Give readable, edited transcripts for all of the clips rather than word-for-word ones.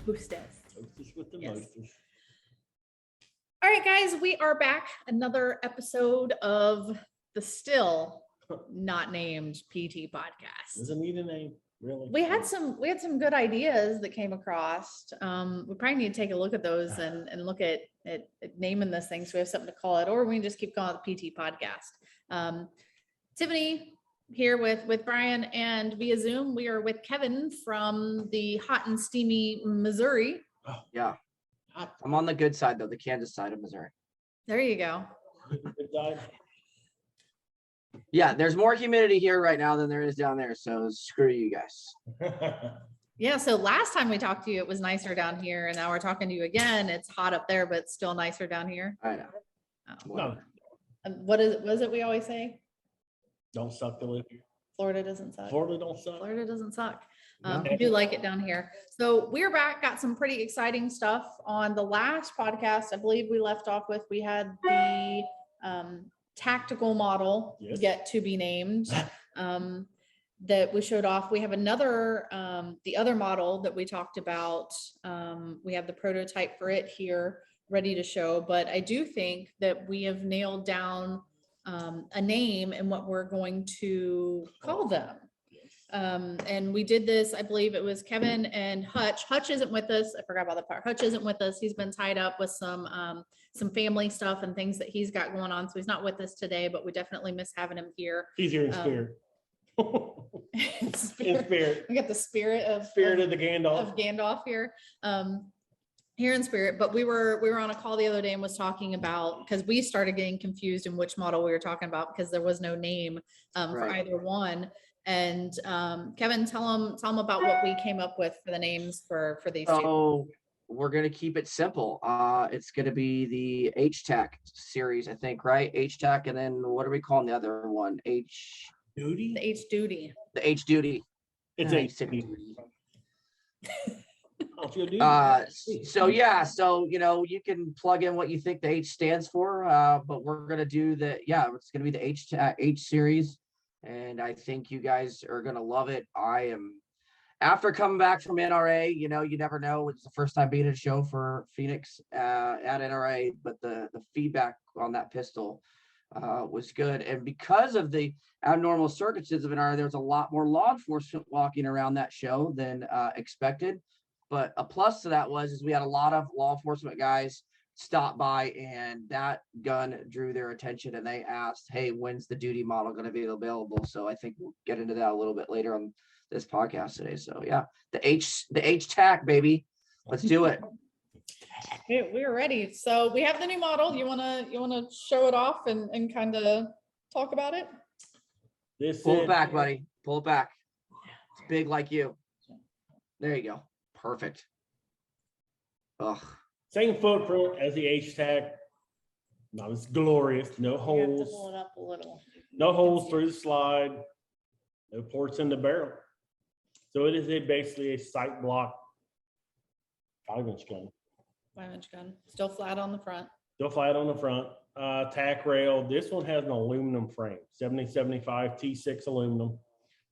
Hostess. Hostess with the Yes. mostest. All right, guys, we are back. Another episode of the still not named PT podcast. Doesn't need a name, really. We had some good ideas that came across. We probably need to take a look at those and look at naming this thing so we have something to call it, or we can just keep calling it the PT podcast. Tiffany here with Brian, and via Zoom we are with Kevin from the hot and steamy Missouri. Yeah. I'm on the good side though, the Kansas side of Missouri. There you go. Good side. Yeah, there's more humidity here right now than there is down there, so screw you guys. Yeah, so last time we talked to you, it was nicer down here, and now we're talking to you again. It's hot up there, but still nicer down here. I know. Oh. No, And what is it we always say? don't suck to live here. Florida doesn't suck. Florida don't suck. Florida doesn't suck. No. I do like it down here. So we're back, got some pretty exciting stuff. On the last podcast, I believe we left off with, we had the tactical model Yes. yet to be named that we showed off. We have another, the other model that we talked about. We have the prototype for it here ready to show, but I do think that we have nailed down a name and what we're going to call them. And we did this, I believe it was Kevin and Hutch. Hutch isn't with us. I forgot about the part. Hutch isn't with us. He's been tied up with some family stuff and things that he's got going on. So he's not with us today, but we definitely miss having him here. He's here in spirit. In In spirit. spirit. We got the spirit of The Gandalf. of Gandalf here. Here in spirit, but we were on a call the other day and was talking about, because we started getting confused in which model we were talking about because there was no name for Right. either one. And Kevin, tell them about what we came up with for the names for these two. So we're gonna keep it simple. It's gonna be the H-Tech series, I think, right? H-Tech, and then what are we calling the other one? Duty. The H duty. The H-Duty. It's Nice. a I'll feel duty. So yeah, so you can plug in what you think the H stands for, but we're gonna do it's gonna be the H series, and I think you guys are gonna love it. I am, after coming back from NRA, you never know. It's the first time being at a show for Phoenix at NRA, but the feedback on that pistol was good, and because of the abnormal circumstances of NRA, there was a lot more law enforcement walking around that show than expected. But a plus to that is we had a lot of law enforcement guys stop by, and that gun drew their attention, and they asked, hey, when's the duty model going to be available? So I think we'll get into that a little bit later on this podcast today. So yeah, the H-Tac, baby. Let's do it. We're ready. So we have the new model. You wanna show it off and kind of talk about it? Pull it back, buddy. Pull it back. It's big like you. There you go. Perfect. Ugh. Same footprint as the H-Tech. Not as glorious. No You have to holes. pull it up a little. No holes through the slide. No ports in the barrel. So it is basically a sight block 5-inch gun. 5-inch gun, still flat on the front. Still flat on the front. Tack rail. This one has an aluminum frame. 7075 T6 aluminum.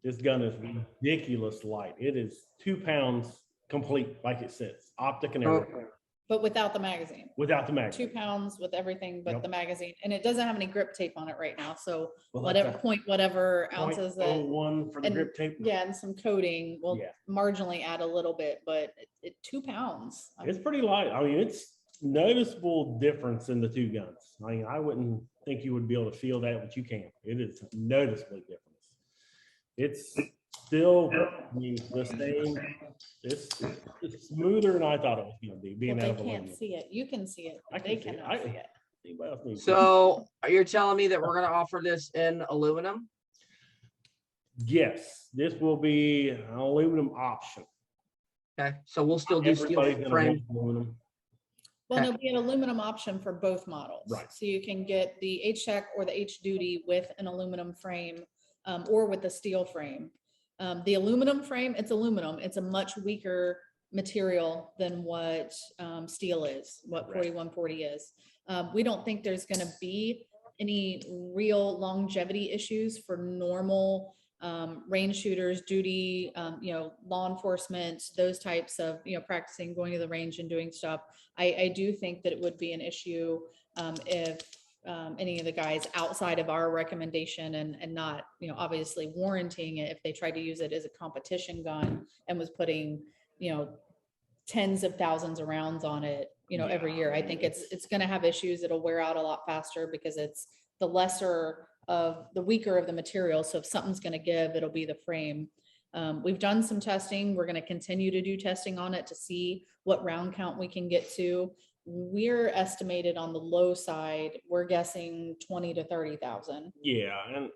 This gun is ridiculous light. It is 2 pounds complete, like it sits. Optic and everything. But without the magazine. Without the 2 magazine. pounds with everything but Yep. the magazine, and it doesn't have any grip tape on it right now. So Well, whatever that's a whatever ounces that, 0.01 for the and- grip tape. yeah, and some coating will Yeah. marginally add a little bit, but it 2 pounds. It's pretty light. I mean, it's noticeable difference in the two guns. I mean, I wouldn't think you would be able to feel that, but you can. It is noticeably different. It's still, I mean, the same. It's smoother than I thought it was going to be. Being Well, out they of can't aluminum. see it. You can see it. I can They see it. cannot see it. Anybody else needs So you're telling me that we're going to offer this in aluminum? Yes, this will be an aluminum option. Okay, so we'll still do steel Everybody's gonna frame. want aluminum. Well, there'll be an aluminum option for both models. Right. So you can get the H-Tech or the H-Duty with an aluminum frame or with a steel frame. The aluminum frame, it's aluminum. It's a much weaker material than what steel is, what Right. 4140 is. We don't think there's going to be any real longevity issues for normal range shooters, duty, law enforcement, those types of, practicing, going to the range and doing stuff. I do think that it would be an issue if any of the guys outside of our recommendation and not, obviously warranting it, if they tried to use it as a competition gun and was putting, tens of thousands of rounds on it, every year. I think it's going to have issues. It'll wear out a lot faster because it's the weaker of the material. So if something's going to give, it'll be the frame. We've done some testing. We're going to continue to do testing on it to see what round count we can get to. We're estimated on the low side. We're guessing 20 to 30,000. Yeah, and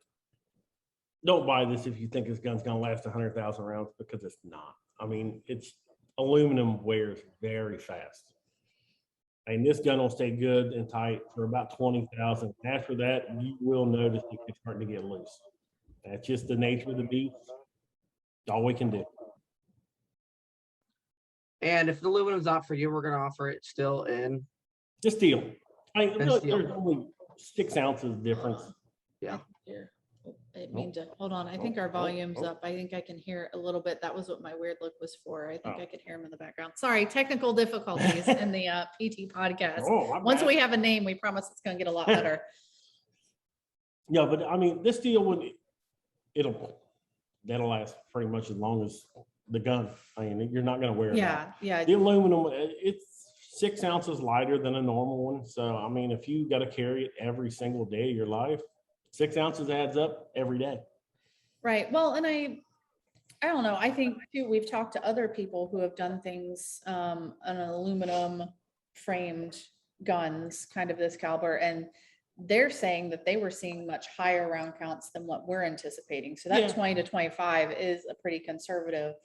don't buy this if you think this gun's gonna last 100,000 rounds, because it's not. I mean, aluminum wears very fast. And this gun will stay good and tight for about 20,000. After that, you will notice it's starting to get loose. That's just the nature of the beast. It's all we can do. And if the aluminum's not for you, we're gonna offer it still in. Just steel. And steel. There's only 6 ounces difference. Yeah. Here. I mean to hold on. I think our volume's up. I think I can hear a little bit. That was what my weird look was for. I think I could hear him in the background. Sorry, technical difficulties in the PT podcast. Once we have a name, we promise it's going to get a lot better. Yeah, but I mean, this steel that'll last pretty much as long as the gun. I mean, you're not going to wear it out. Yeah. The aluminum, it's 6 ounces lighter than a normal one. So, I mean, if you got to carry it every single day of your life, 6 ounces adds up every day. Right. Well, and I don't know. I think too, we've talked to other people who have done things on an aluminum framed guns, kind of this caliber, and they're saying that they were seeing much higher round counts than what we're anticipating. So that 20 to 25 is a pretty conservative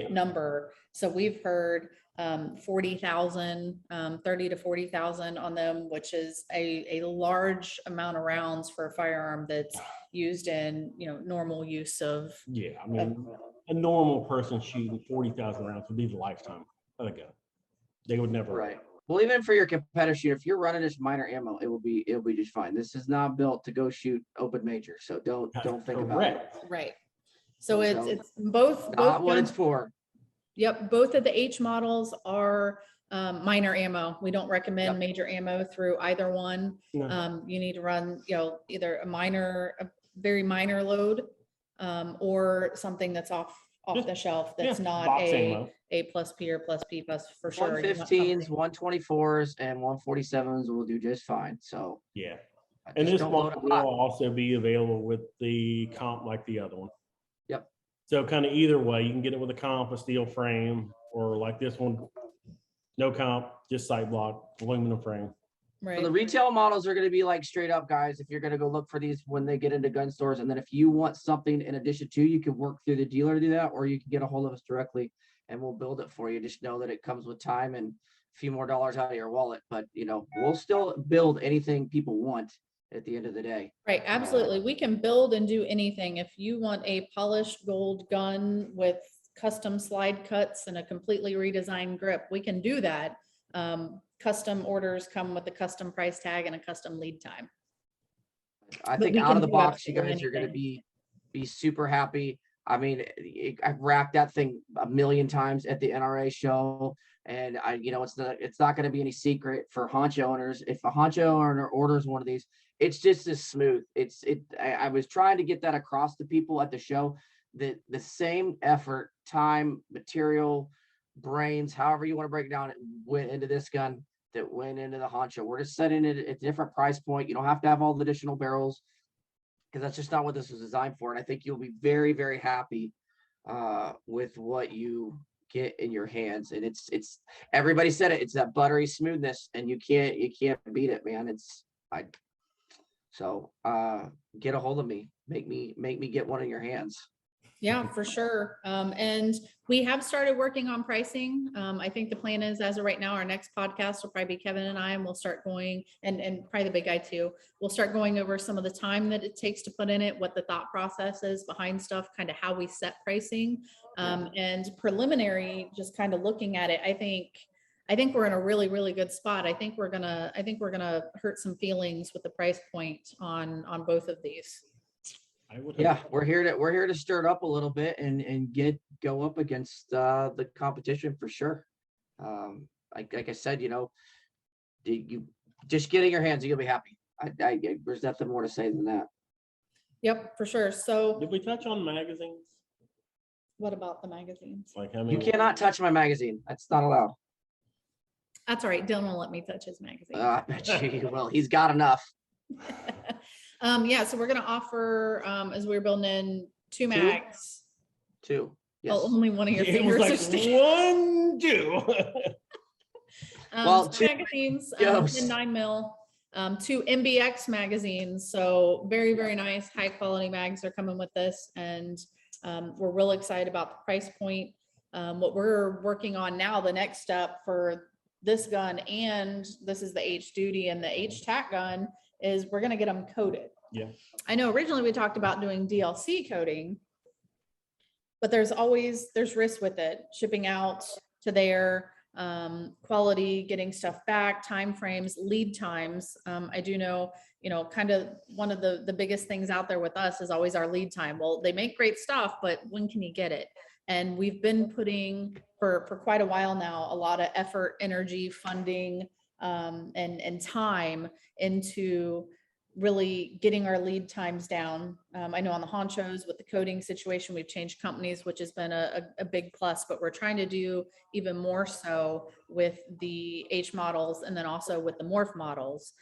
number. So we've heard 40,000, 30 to 40,000 on them, which is a large amount of rounds for a firearm that's used in, normal use of. Yeah. I mean, a normal person shooting 40,000 rounds would be the lifetime of a gun. They would never. Right. Well, even for your competitor shooter, if you're running this minor ammo, it'll be just fine. This is not built to go shoot open major. So don't think about it. Right. So it's both Not what guns. it's for. Yep, both of the H models are minor ammo. We don't recommend major ammo through either one. No. You need to run, either a very minor load, or something that's off the shelf that's not A plus P or plus P plus for sure. 115s, 124s, and 147s will do just fine. So yeah, and this one will also be available with the comp like the other one. Yep. So kind of either way, you can get it with a comp, a steel frame, or like this one, no comp, just sight block, aluminum frame. Right. So the retail models are going to be like straight up, guys. If you're going to go look for these when they get into gun stores, and then if you want something in addition to, you can work through the dealer to do that, or you can get a hold of us directly and we'll build it for you. Just know that it comes with time and a few more dollars out of your wallet, but we'll still build anything people want at the end of the day. Right. Absolutely. We can build and do anything. If you want a polished gold gun with custom slide cuts and a completely redesigned grip, we can do that. Custom orders come with a custom price tag and a custom lead time. I think out of the box, you guys are going to be super happy. I mean, I've racked that thing a million times at the NRA show, and it's not going to be any secret for Honcho owners. If a Honcho owner orders one of these, it's just as smooth. I was trying to get that across to people at the show that the same effort, time, material, brains, however you want to break it down, it went into this gun that went into the Honcho. We're just setting it at a different price point. You don't have to have all the additional barrels, because that's just not what this was designed for. And I think you'll be very, very happy with what you get in your hands. And it's everybody said it. It's that buttery smoothness, and you can't beat it, man. So get a hold of me. Make me get one in your hands. Yeah, for sure. And we have started working on pricing. I think the plan is, as of right now, our next podcast will probably be Kevin and I, and we'll start going, and probably the big guy too. We'll start going over some of the time that it takes to put in it, what the thought process is behind stuff, kind of how we set pricing, and preliminary, just kind of looking at it. I think we're in a really, really good spot. I think we're gonna hurt some feelings with the price point on both of these. I would. Yeah, hope. we're here to stir it up a little bit and go up against the competition for sure. Like I said, you just getting your hands, you'll be happy. There's nothing more to say than that. Yep, for sure. So Did we touch on magazines? what about the magazines? Like how You many? cannot touch my magazine. That's not allowed. That's all right. Dylan will let me touch his magazine. I bet you he will. He's got enough. Yeah, so we're gonna offer, as we're building in 2 mags. Too. Yes. Well, only one of your It was fingers are like sticking. 1, 2. Well, 2 two magazines, goes. in 9mm, 2 MBX magazines. So very, very nice, high quality mags are coming with this. And we're real excited about the price point. What we're working on now, the next step for this gun, and this is the H duty and the H tac gun, is we're gonna get them coated. Yeah. I know originally we talked about doing DLC coating, but there's risk with it, shipping out to there, quality, getting stuff back, timeframes, lead times. I do know, kind of one of the biggest things out there with us is always our lead time. Well, they make great stuff, but when can you get it? And we've been putting for quite a while now, a lot of effort, energy, funding, and time into really getting our lead times down. I know on the honchos with the coding situation, we've changed companies, which has been a big plus, but we're trying to do even more so with the H models and then also with the morph models.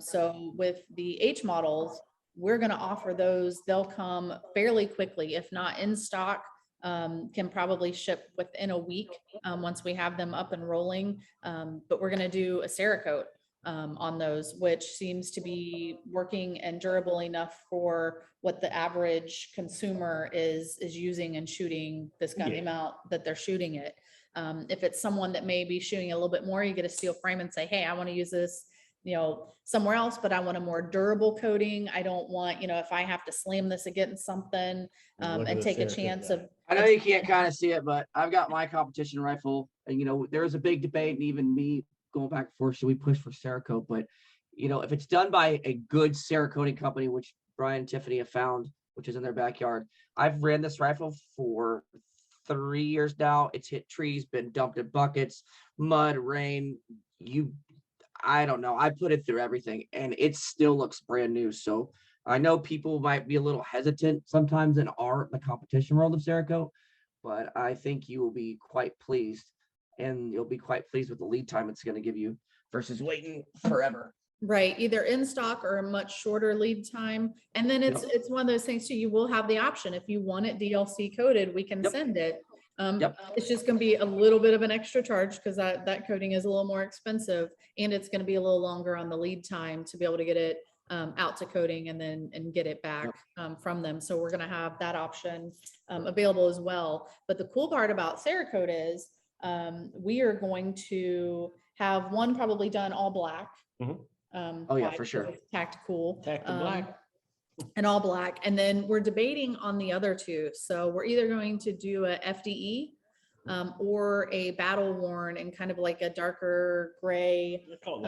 So with the H models, we're going to offer those. They'll come fairly quickly, if not in stock, can probably ship within a week once we have them up and rolling. But we're going to do a Cerakote on those, which seems to be working and durable enough for what the average consumer is using and shooting this gun, the Yeah. amount that they're shooting it. If it's someone that may be shooting a little bit more, you get a steel frame and say, hey, I want to use this, somewhere else, but I want a more durable coating. I don't want, if I have to slam this against something Look at and the take a Cerakote chance guy. of. I know you can't kind of see it, but I've got my competition rifle, and there was a big debate, and even me going back and forth, should we push for Cerakote? But if it's done by a good Cerakoting company, which Brian and Tiffany have found, which is in their backyard, I've ran this rifle for 3 years now. It's hit trees, been dumped in buckets, mud, rain. I don't know. I put it through everything, and it still looks brand new. So I know people might be a little hesitant sometimes in the competition world of Cerakote, but I think you will be quite pleased, and you'll be quite pleased with the lead time it's going to give you versus waiting forever. Right, either in stock or a much shorter lead time. And then it's one of those things too, you will have the option. If you want it DLC coded, we can send it. It's just gonna be a little bit of an extra charge because that coating is a little more expensive, and it's gonna be a little longer on the lead time to be able to get it out to coding and get it back from them. So we're gonna have that option available as well. But the cool part about Cerakote is we are going to have one probably done all black. Oh yeah, for sure. Tactical. Black. And all black. And then we're debating on the other two. So we're either going to do a FDE or a battle worn and kind of like a darker gray, They're called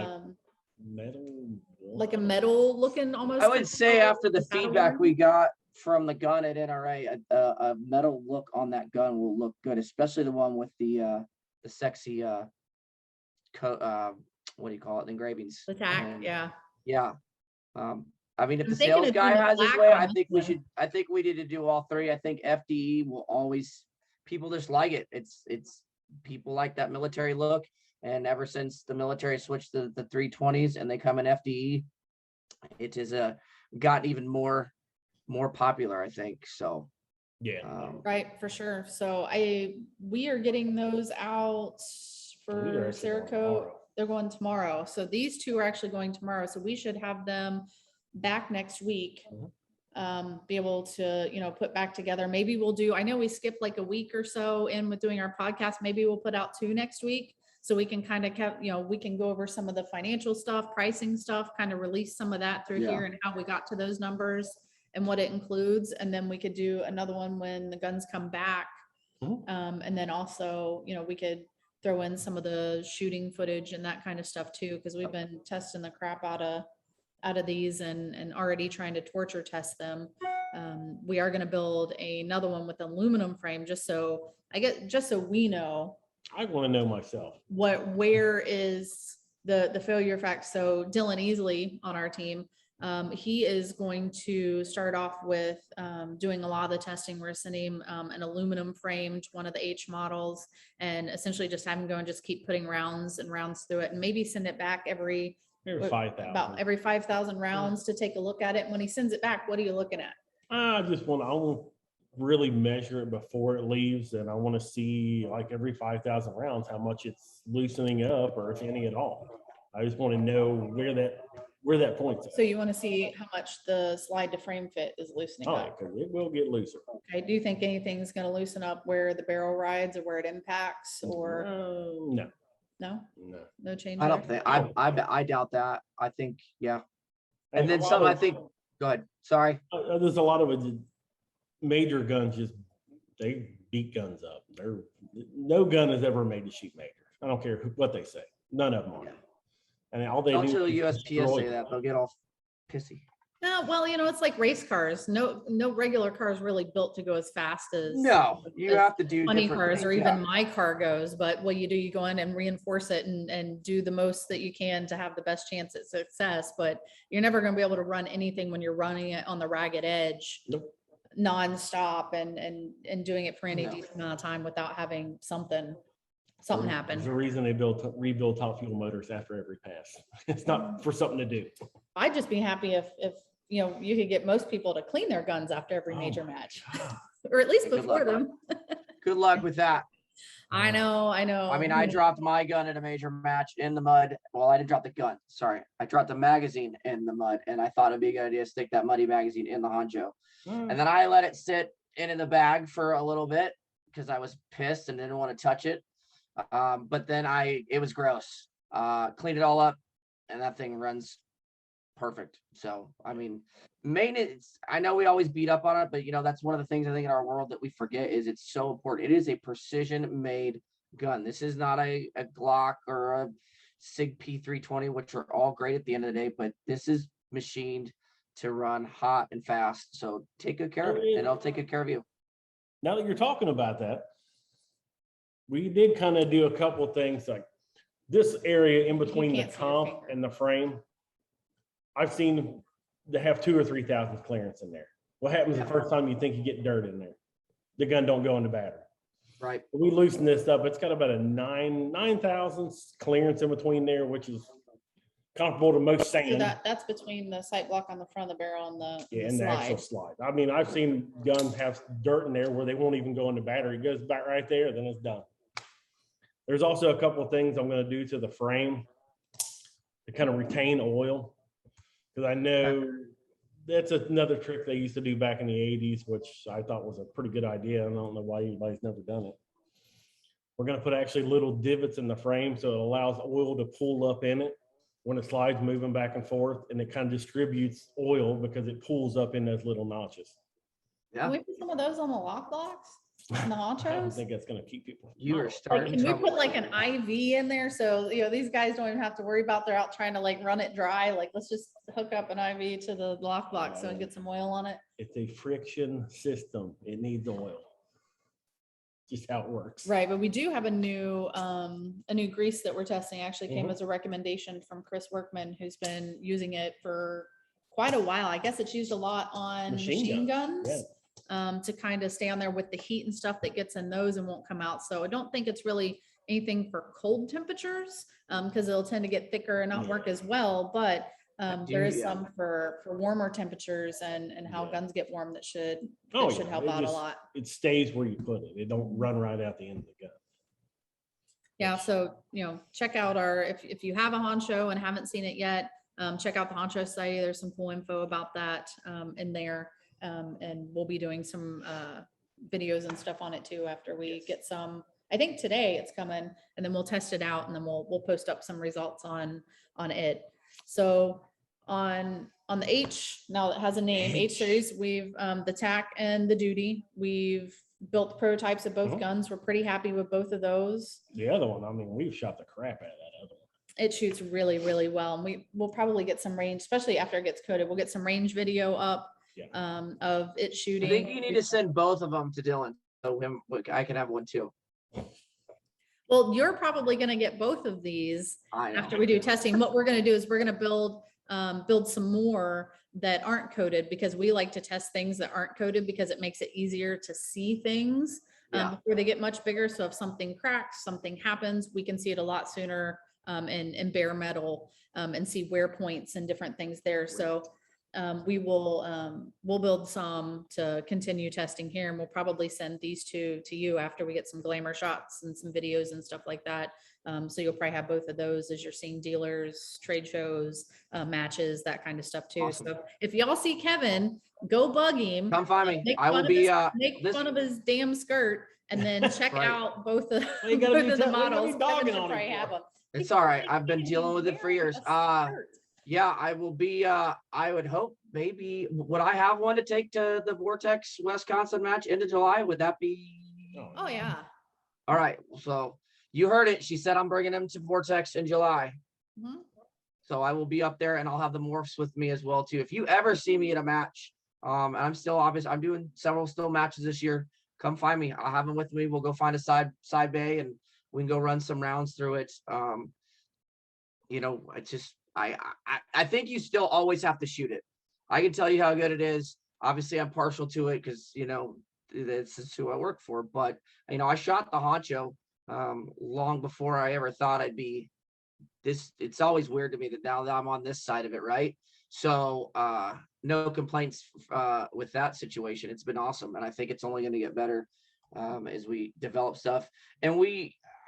metal. like a metal looking almost. I would say after the battle feedback worn. we got from the gun at NRA, a metal look on that gun will look good, especially the one with the sexy what do you call it, engravings. The tack, And, yeah. yeah. I mean, if I'm the thinking sales of guy doing has his black way, on I this think one. I think we need to do all three. I think FDE will always, people just like it. It's people like that military look. And ever since the military switched to the 320s and they come in FDE, it is gotten even more popular, I think. So Yeah. Right, for sure. So we are getting those out for These are actually going Cerakote. tomorrow. They're going tomorrow. So these two are actually going tomorrow. So we should have them back next week. Be able to, put back together. Maybe we'll do, I know we skipped like a week or so in with doing our podcast. Maybe we'll put out 2 next week. So we can kind of, we can go over some of the financial stuff, pricing stuff, kind of release some of that through here and how we got to those numbers and what it includes. And then we could do another one when the guns come back. And then also, we could throw in some of the shooting footage and that kind of stuff too, because we've been testing the crap out of these and already trying to torture test them. we are gonna build another one with aluminum frame, just so we know I want to know myself. where is the failure fact. So Dylan Easley on our team, he is going to start off with doing a lot of the testing. We're sending him an aluminum framed one of the H models, and essentially just have him go and just keep putting rounds and rounds through it, and maybe send it back Maybe about 5,000. every 5,000 rounds to take a look at it. When he sends it back, what are you looking at? I want to really measure it before it leaves, and I want to see like every 5,000 rounds how much it's loosening up, or if any at all. I just want to know where that points at. So you want to see how much the slide to frame fit is loosening Oh, up. because it will get looser. Okay, do you think anything's going to loosen up where the barrel rides or where it impacts, or No. no change I don't there? think, I doubt that. I think, yeah. And then some, I think, go ahead. Sorry. There's a lot of it. Major guns they beat guns up. No gun is ever made to shoot majors. I don't care what they say. None of them are. And all they Don't do tell is USPS destroy say that. They'll get all pissy. No, well, it's like race cars. No regular car is really built to go as fast as No, you as have to do funny different cars, things, or yeah. even my car goes. But what you do, you go in and reinforce it and do the most that you can to have the best chance at success. But you're never going to be able to run anything when you're running it on the ragged edge. Nope. Nonstop and doing it for any No. decent amount of time without having something There's happen. a reason they rebuild top fuel motors after every pass. It's not for something to do. I'd just be happy if you could get most people to clean their guns after every Oh major my match, God. or at least Good before luck. them. Good luck with that. I know. I mean, I dropped my gun in a major match in the mud. Well, I didn't drop the gun. Sorry. I dropped the magazine in the mud, and I thought it'd be a good idea to stick that muddy magazine in the honcho. And then I let it sit in the bag for a little bit because I was pissed and didn't want to touch it. But then it was gross. Cleaned it all up, and that thing runs perfect. So, I mean, maintenance, I know we always beat up on it, but that's one of the things I think in our world that we forget is it's so important. It is a precision made gun. This is not a Glock or a SIG P320, which are all great at the end of the day, but this is machined to run hot and fast. So take good care of it, and I'll take good care of you. Now that you're talking about that, we did kind of do a couple of things like this area in between the can't see your comp finger. and the frame. I've seen they have 2,000 or 3,000 clearance in there. What happens the first time you think you get dirt in there? The gun don't go in the battery. Right. We loosen this up. It's got about a 9,000 clearance in between there, which is comparable to most So sand. that's between the sight block on the front of the barrel and Yeah, the and the actual slide. slide. I mean, I've seen guns have dirt in there where they won't even go in the battery. It goes back right there, then it's done. There's also a couple of things I'm going to do to the frame to kind of retain oil. Because I know that's another trick they used to do back in the 80s, which I thought was a pretty good idea. I don't know why anybody's never done it. We're going to put actually little divots in the frame so it allows oil to pool up in it when the slide's moving back and forth, and it kind of distributes oil because it pools up in those little notches. Yeah. Can we put some of those on the lock blocks and the I don't honchos? think that's going to keep people. You are Like, starting can we trouble. put like an IV in there? So, these guys don't even have to worry about they're out trying to like run it dry. Like, let's just hook up an IV to the lock block so it gets some oil on it. It's a friction system. It needs oil. Just how it works. Right, but we do have a new grease that we're testing. Actually came Mhm. as a recommendation from Chris Workman, who's been using it for quite a while. I guess it's used a lot on machine guns. To kind of stay on there with the heat and stuff that gets in those and won't come out. So I don't think it's really anything for cold temperatures, because it'll tend to get thicker and not work as well. But there is some for warmer temperatures and how guns get warm that should help out a lot. It stays where you put it. It don't run right out the end of the gun. Yeah, so check out if you have a honcho and haven't seen it yet, check out the honcho site. There's some cool info about that in there. And we'll be doing some videos and stuff on it too after we get some. I think today it's coming, and then we'll test it out, and then we'll post up some results on it. So on the H, now that has a name, H series, we've the TAC and the Duty. We've built prototypes of both guns. We're pretty happy with both of those. The other one, I mean, we've shot the crap out of that other one. It shoots really, really well, and we'll probably get some range, especially after it gets coated. We'll get some range video up Yeah. of it I shooting. think you need to send both of them to Dylan. So I can have one too. Well, you're probably gonna get both of these I know. after we do testing. What we're gonna do is we're gonna build some more that aren't coded, because we like to test things that aren't coded because it makes it easier to see things Yeah. before they get much bigger. So if something cracks, something happens, we can see it a lot sooner in bare metal and see wear points and different things there. So we'll build some to continue testing here, and we'll probably send these two to you after we get some glamour shots and some videos and stuff like that. So you'll probably have both of those as you're seeing dealers, trade shows, matches, that kind of stuff too. Awesome. So if y'all see Kevin, go bug him. Come find me. Make I will fun of be his, make fun of his damn skirt, and then check Right. out both of, Well, you gotta both be of the what are you models. Kevin dogging should on him probably for? have them. It's all right. I've been dealing with it for years. Yeah, I will be, I would hope maybe, would I have one to take to the Vortex Wisconsin match into July? Would that be? Oh, yeah. All right. So you heard it. She said I'm bringing them to Vortex in July. Mhm. So I will be up there and I'll have the morphs with me as well too. If you ever see me at a match, and I'm still I'm doing several still matches this year. Come find me. I'll have them with me. We'll go find a side bay and we can go run some rounds through it. You know, it's just, I think you still always have to shoot it. I can tell you how good it is. Obviously I'm partial to it because, you know, this is who I work for, but you know, I shot the Honcho long before I ever thought I'd be this. It's always weird to me that now that I'm on this side of it, right? So no complaints with that situation. It's been awesome, and I think it's only going to get better as we develop stuff. And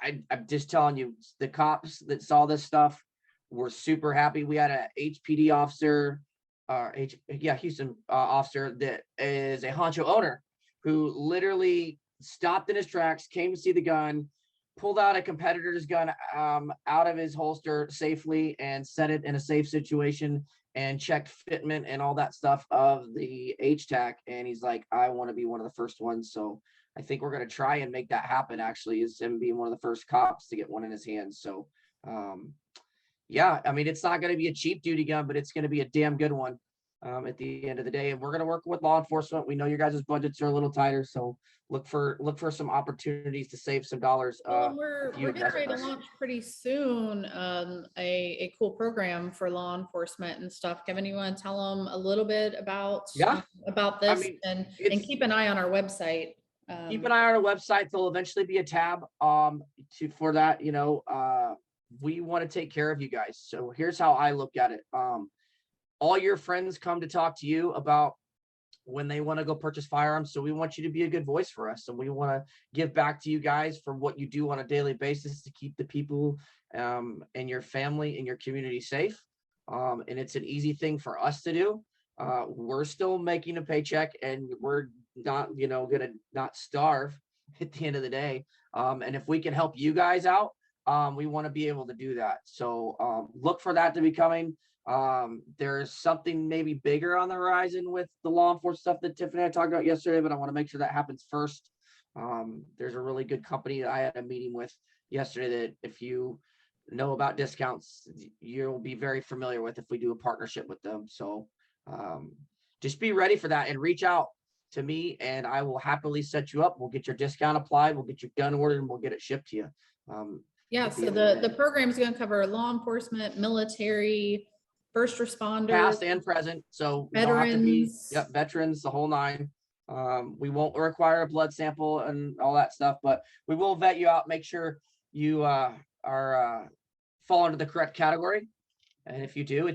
I'm just telling you, the cops that saw this stuff were super happy. We had a HPD officer, Houston officer that is a Honcho owner who literally stopped in his tracks, came to see the gun, pulled out a competitor's gun out of his holster safely and set it in a safe situation and checked fitment and all that stuff of the HTAC. And he's like, I want to be one of the first ones. So I think we're going to try and make that happen, actually, is him being one of the first cops to get one in his hands. So yeah, I mean, it's not going to be a cheap duty gun, but it's going to be a damn good one at the end of the day. And we're going to work with law enforcement. We know your guys' budgets are a little tighter, so look for some opportunities to save some dollars. Well, we're getting ready to us. launch pretty soon a cool program for law enforcement and stuff. Kevin, you want to tell them a little bit about about this? mean, and it's- keep an eye on our website. Keep an eye on our website. There'll eventually be a tab for that. You know, we want to take care of you guys. So here's how I look at it. All your friends come to talk to you about when they want to go purchase firearms. So we want you to be a good voice for us. And we want to give back to you guys for what you do on a daily basis to keep the people and your family and your community safe. And it's an easy thing for us to do. We're still making a paycheck and we're not, you know, gonna not starve at the end of the day. And if we can help you guys out, we want to be able to do that. So look for that to be coming. There's something maybe bigger on the horizon with the law enforcement stuff that Tiffany and I talked about yesterday, but I want to make sure that happens first. There's a really good company that I had a meeting with yesterday that if you know about discounts, you'll be very familiar with if we do a partnership with them. So just be ready for that and reach out to me and I will happily set you up. We'll get your discount applied. We'll get your gun ordered and we'll get it shipped to you. Yeah, so the program is going to cover law enforcement, military, first responders, past and present. So we don't have to be, veterans. veterans, the whole nine. We won't require a blood sample and all that stuff, but we will vet you out, make sure you are fall into the correct category. And if you do,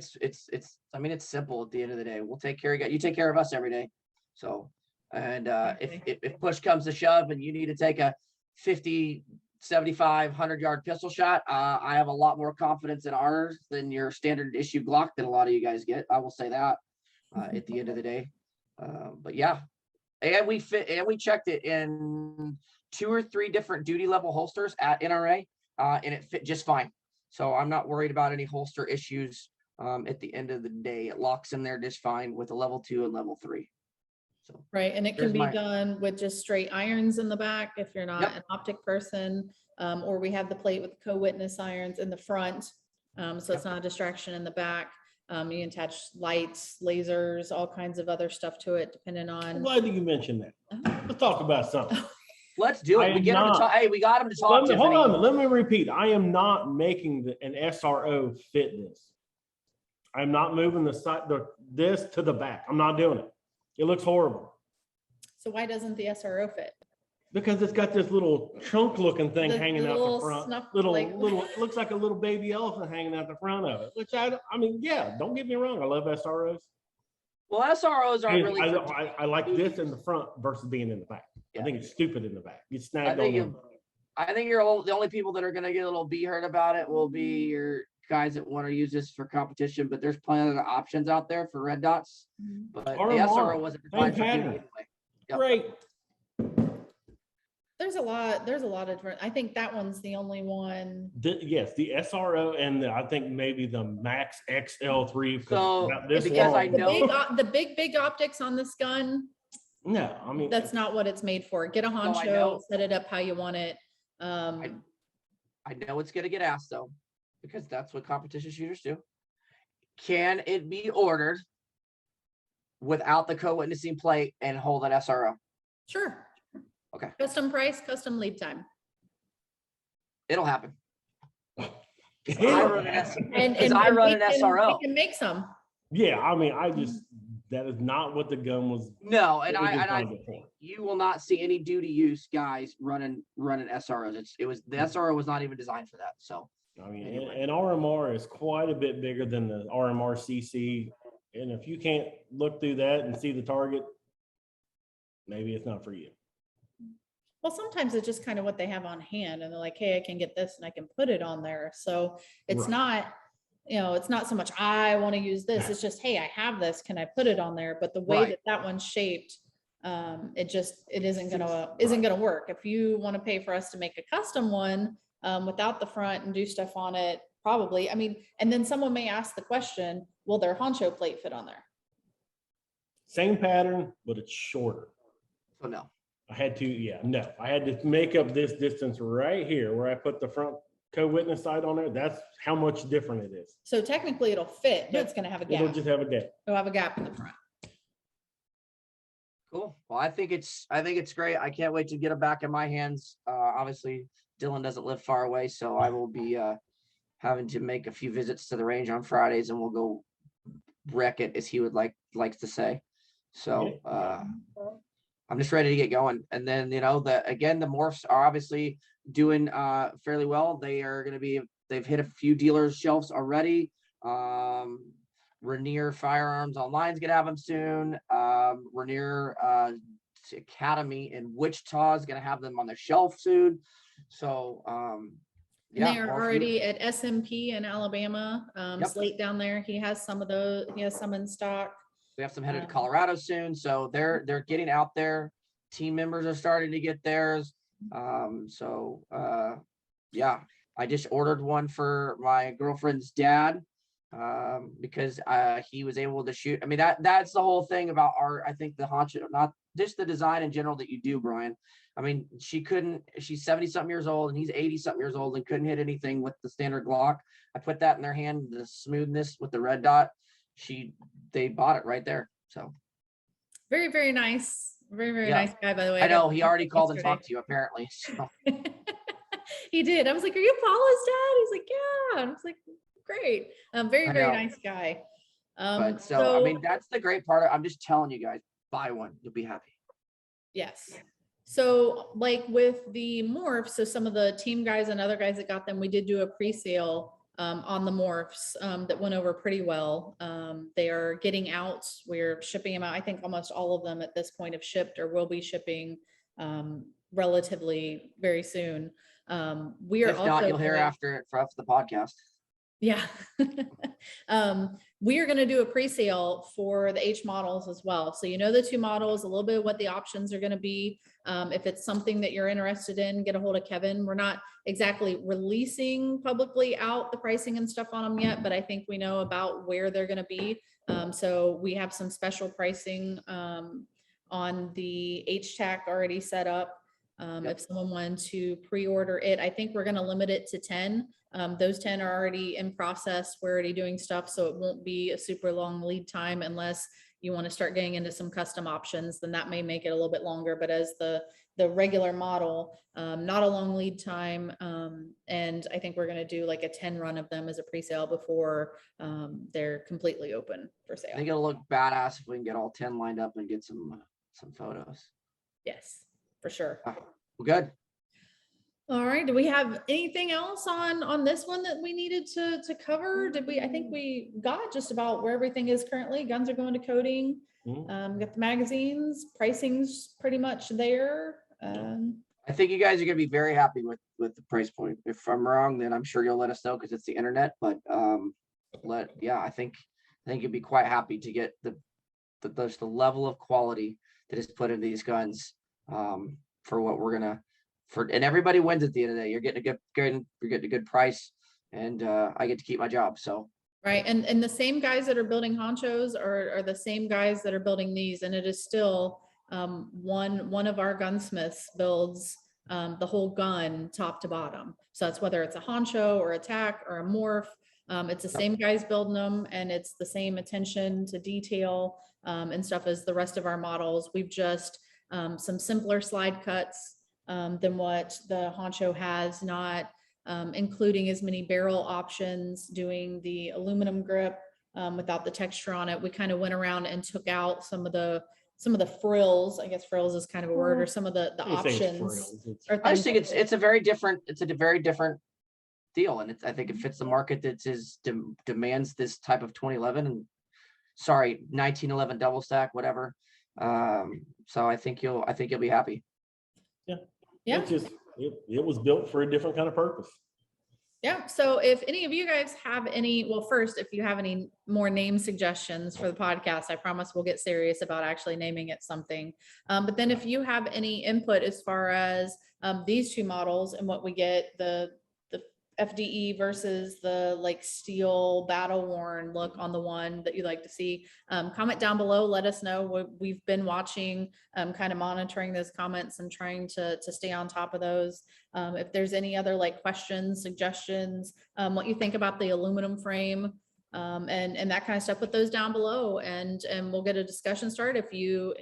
I mean, it's simple at the end of the day. We'll take care of you. You take care of us every day. So, and if push comes to shove and you need to take a 50, 75, 100-yard pistol shot, I have a lot more confidence in ours than your standard issue Glock that a lot of you guys get. I will say that at the end of the day. But yeah, and we checked it in 2 or 3 different duty level holsters at NRA, and it fit just fine. So I'm not worried about any holster issues. At the end of the day, it locks in there just fine with a level 2 and level 3. So Right, and it can be done with just straight irons in the back if you're not an optic person, or we have the plate with co-witness irons in the front, so it's not a distraction in the back. You can attach lights, lasers, all kinds of other stuff to it, depending I'm on. glad that you mentioned that. Let's talk about something. Let's do I it. We am get him to not- talk. Hey, we got him to talk. Hold Tiffany. on, let me repeat. I am not making an SRO fit this. I'm not moving this to the back. I'm not doing it. It looks horrible So why doesn't the SRO fit? because it's got this little trunk looking thing The hanging out little the front. snuff- Little, like- it looks like a little baby elephant hanging out the front of it, which I mean, yeah, don't get me wrong. I love SROs. Well, SROs aren't really. I like this in the front versus being in the back. Yeah. I think it's stupid in the back. You I snagged think on them. I think the only people that are going to get a little bee hurt about it will be your guys that want to use this for competition. But there's plenty of other options out there for red dots. But the RMR, SRO wasn't designed for pattern. duty anyway. Yep. Great. There's a lot of different, I think that one's the only one. Yes, the SRO and I think maybe the Max XL3. So, about this because I long. know- The big optics on this gun, No, I mean, that's not what it's made for. Get a I know. honcho, set it up how you want it. I know it's going to get asked though, because that's what competition shooters do. Can it be ordered without the co-witnessing plate and hold an SRO? Sure. Okay. Custom price, custom lead time. It'll happen. I yeah, run an S- And, Because and I and run we an can- SRO. We can make some. I mean, that is not what the gun was. No, and it was I designed for. you will not see any duty use guys running SROs. The SRO was not even designed for that. So I mean, Anyway. and RMR is quite a bit bigger than the RMR CC. And if you can't look through that and see the target, maybe it's not for you. Well, sometimes it's just kind of what they have on hand and they're like, hey, I can get this and I can put it on there. So it's Right. not, it's not so much, I want to use this. It's just, hey, I have this. Can I put it on there? But the way Right. that one's shaped, it isn't gonna work. If you want to pay for us to make a custom one, without the front and do stuff on it, probably, I mean, and then someone may ask the question, will their honcho plate fit on there? Same pattern, but it's shorter. no. I had to make up this distance right here where I put the front co-witness sight on there. That's how much different it is. So technically it'll fit, but it's gonna have a It'll gap. just have a gap. It'll have a gap in the front. Cool. Well, I think it's great. I can't wait to get it back in my hands. Obviously, Dylan doesn't live far away, so I will be having to make a few visits to the range on Fridays, and we'll go wreck it, as he would likes to say. So I'm just ready to get going. And then the morphs are obviously doing fairly well. They've hit a few dealers' shelves already. Rainier Firearms Online is gonna have them soon. Rainier Academy in Wichita is gonna have them on the shelf soon. So And they are already at SMP in Alabama. Yep. Slate down there, he has some of those, he has some in stock. we have some headed to Colorado soon. So they're getting out there. Team members are starting to get theirs. I just ordered one for my girlfriend's dad because he was able to shoot. I mean, that's the whole thing about I think the honcho, not just the design in general that you do, Brian. I mean, she's 70 something years old and he's 80 something years old and couldn't hit anything with the standard Glock. I put that in their hand, the smoothness with the red dot. They bought it right there. So Very, very nice. Very, very Yeah. nice guy, by the way. I know got he to already meet him called and yesterday. talked to you apparently. So He did. I was like, are you Paula's dad? He's like, yeah. And I was like, great. Very, I very know. nice guy. but so I mean, that's the great part. I'm just telling you guys, buy one, you'll be happy. Yes. So like with the morphs, so some of the team guys and other guys that got them, we did do a pre-sale on the morphs that went over pretty well. They are getting out. We're shipping them out. I think almost all of them at this point have shipped or will be shipping relatively very soon. We are If not, also you'll hear going- after the podcast. Yeah. We are going to do a pre-sale for the H models as well. So, the two models, a little bit of what the options are going to be. If it's something that you're interested in, get a hold of Kevin. We're not exactly releasing publicly out the pricing and stuff on them yet, but I think we know about where they're going to be. So we have some special pricing on the HTAC already set up. Yep. If someone wanted to pre-order it, I think we're gonna limit it to 10. Those 10 are already in process. We're already doing stuff, so it won't be a super long lead time unless you want to start getting into some custom options, then that may make it a little bit longer. But as the regular model, not a long lead time. And I think we're going to do like a 10 run of them as a pre-sale before they're completely open for I sale. think it'll look badass if we can get all 10 lined up and get some photos. Yes, for sure. Well, good. All right. Do we have anything else on this one that we needed to cover? I think we got just about where everything is currently. Guns are going to coding. Mhm. Got the magazines, pricing's pretty much there. I think you guys are gonna be very happy with the price point. If I'm wrong, then I'm sure you'll let us know because it's the internet. But I think you'd be quite happy to get the level of quality that is put into these guns for what we're gonna and everybody wins at the end of the day. You're getting a good price, and I get to keep my job. So Right. And the same guys that are building honchos are the same guys that are building these. And it is still one of our gunsmiths builds the whole gun top to bottom. So that's whether it's a honcho or a tack or a morph. It's the same guys building them, and it's the same attention to detail and stuff as the rest of our models. We've just some simpler slide cuts than what the honcho has, not including as many barrel options, doing the aluminum grip without the texture on it. We kind of went around and took out some of the frills. I guess frills is kind of a word, or some of the I say it's options. frills. or I just things think it's a very different deal, and I think it fits the market that demands this type of 2011 and 1911 double stack, whatever. So I think you'll be happy. Yeah. It was built for a different kind of purpose. Yeah. So if any of you guys have first, if you have any more name suggestions for the podcast, I promise we'll get serious about actually naming it something. But then if you have any input as far as these two models and what we get, the FDE versus the like steel battle worn look on the one that you'd like to see, comment down below. Let us know. We've been watching, kind of monitoring those comments and trying to stay on top of those. If there's any other like questions, suggestions, what you think about the aluminum frame, and that kind of stuff, put those down below, and we'll get a discussion started. If you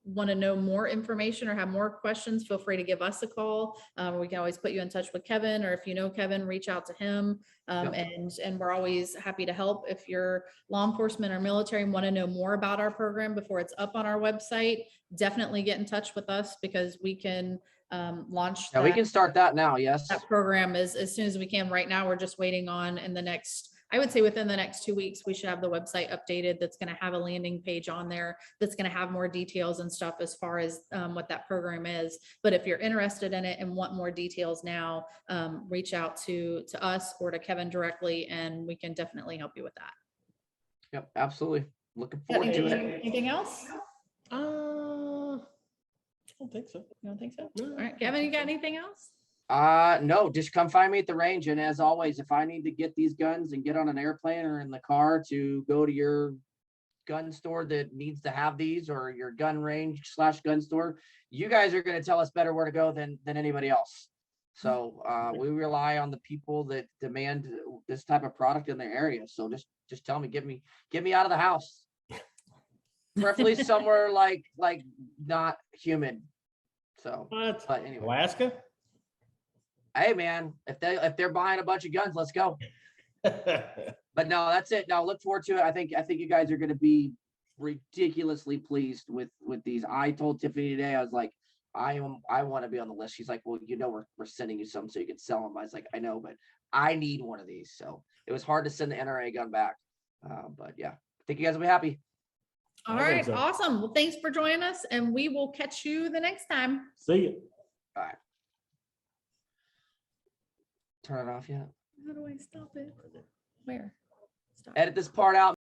want to know more information or have more questions, feel free to give us a call. We can always put you in touch with Kevin, or if you know Kevin, reach out to him. And we're always happy to help. If you're law enforcement or military and want to know more about our program before it's up on our website, definitely get in touch with us, because we can launch Yeah, we can start that now. Yes. that program as soon as we can. Right now, we're just waiting on, I would say within the next 2 weeks, we should have the website updated. That's going to have a landing page on there that's going to have more details and stuff as far as what that program is. But if you're interested in it and want more details now, reach out to us or to Kevin directly, and we can definitely help you with that. Yep, absolutely. Looking forward to it. Anything else? I don't think so. You don't think so? No. All right, Kevin, you got anything else? No, just come find me at the range. And as always, if I need to get these guns and get on an airplane or in the car to go to your gun store that needs to have these, or your gun range / gun store, you guys are going to tell us better where to go than anybody else. So we rely on the people that demand this type of product in their area. So just tell me, get me out of the house, preferably somewhere like not humid. So, What? but anyway. Alaska? Hey man, if they're buying a bunch of guns, let's go. But no, that's it. No, look forward to it. I think you guys are going to be ridiculously pleased with these. I told Tiffany today, I was like, I want to be on the list. She's like, well, we're sending you some so you can sell them. I was like, I know, but I need one of these. So it was hard to send the NRA gun back. But yeah, I think you guys will be happy. All I think right, so. awesome. Well, thanks for joining us, and we will catch you the next time. See you. All right. Turn it off yet? How do I stop it? Where? Stop. Edit this part out.